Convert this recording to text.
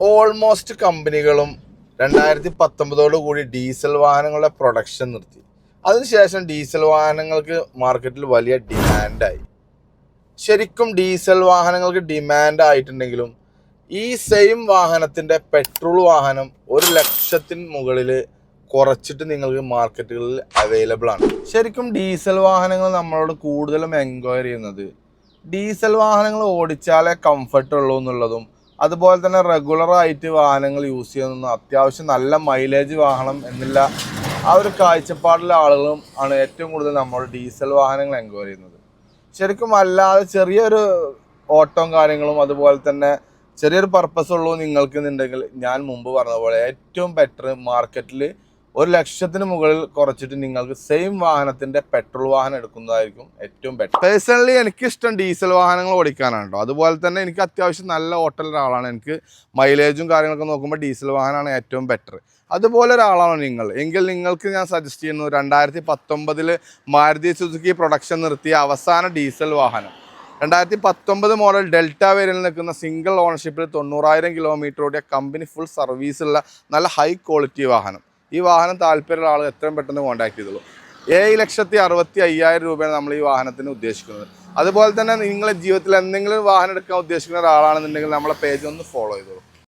Almost കമ്പനികളും 2019 കൂടി diesel വാഹനങ്ങളുടെ പ്രൊഡക്ഷൻ നിർത്തി. അതിനുശേഷം ഡീസൽ വാഹനങ്ങൾക്ക് മാർക്കറ്റിൽ വലിയ ഡിമാൻഡായി. ശരിക്കും ഡീസൽ വാഹനങ്ങൾക്ക് ഡിമാൻഡ് ആയിട്ടുണ്ടെങ്കിലും ഈ സെയിം വാഹനത്തിൻ്റെ പെട്രോൾ വാഹനം 1,00,000 മുകളിൽ കുറച്ചിട്ട് നിങ്ങൾക്ക് മാർക്കറ്റുകളിൽ അവൈലബിൾ ആണ്. ശരിക്കും ഡീസൽ വാഹനങ്ങൾ നമ്മളോട് കൂടുതലും എൻക്വയറി ചെയ്യുന്നത് ഡീസൽ വാഹനങ്ങൾ ഓടിച്ചാലേ കംഫർട്ട് ഉള്ളൂ എന്നുള്ളതും, അതുപോലെ തന്നെ റെഗുലറായിട്ട് വാഹനങ്ങൾ യൂസ് ചെയ്യുന്ന അത്യാവശ്യം നല്ല മൈലേജ് വാഹനം എന്നുള്ള ആ ഒരു കാഴ്ചപ്പാടിലെ ആളുകളും ആണ് ഏറ്റവും കൂടുതൽ നമ്മൾ ഡീസൽ വാഹനങ്ങൾ എൻക്വയറി ചെയ്യുന്നത്. ശരിക്കും അല്ലാതെ ചെറിയൊരു ഓട്ടവും കാര്യങ്ങളും അതുപോലെ തന്നെ ചെറിയൊരു പർപ്പസ് ഉള്ളൂ നിങ്ങൾക്ക് എന്നുണ്ടെങ്കിൽ ഞാൻ മുമ്പ് പറഞ്ഞ പോലെ ഏറ്റവും ബെറ്റർ മാർക്കറ്റിൽ 1,00,000 മുകളിൽ കുറച്ചിട്ട് നിങ്ങൾക്ക് സെയിം വാഹനത്തിൻ്റെ പെട്രോൾ വാഹനം എടുക്കുന്നതായിരിക്കും ഏറ്റവും ബെറ്റർ. പേഴ്സണലി എനിക്കിഷ്ടം ഡീസൽ വാഹനങ്ങൾ ഓടിക്കാനാണ് കേട്ടോ. അതുപോലെ തന്നെ എനിക്ക് അത്യാവശ്യം നല്ല ഓട്ടമുള്ള ഒരാളാണ്. എനിക്ക് മൈലേജും കാര്യങ്ങളൊക്കെ നോക്കുമ്പോൾ ഡീസൽ വാഹനമാണ് ഏറ്റവും ബെറ്റർ. അതുപോലെ ഒരാളാണ് നിങ്ങൾ എങ്കിൽ നിങ്ങൾക്ക് ഞാൻ സജസ്റ്റ് ചെയ്യുന്നു 2019 മാരുതി സുസുക്കി പ്രൊഡക്ഷൻ നിർത്തിയ അവസാന ഡീസൽ വാഹനം 2019 മോഡൽ ഡെൽറ്റ വേരിയന്റിൽ നിൽക്കുന്ന സിംഗിൾ ഓണർഷിപ്പിൽ 90,000 കിലോമീറ്റർ ഓടിയ കമ്പനി ഫുൾ സർവീസുള്ള നല്ല ഹൈ ക്വാളിറ്റി വാഹനം. ഈ വാഹനം താല്പര്യമുള്ള ആൾ എത്രയും പെട്ടെന്ന് കോൺടാക്ട് ചെയ്തോളൂ. 7,65,000 രൂപയാണ് നമ്മൾ ഈ വാഹനത്തിന് ഉദ്ദേശിക്കുന്നത്. അതുപോലെ തന്നെ നിങ്ങളുടെ ജീവിതത്തിൽ എന്തെങ്കിലും വാഹനം എടുക്കാൻ ഉദ്ദേശിക്കുന്ന ഒരാളാണെന്നുണ്ടെങ്കിൽ നമ്മളെ പേജ് ഒന്ന് ഫോളോ ചെയ്തോളൂ.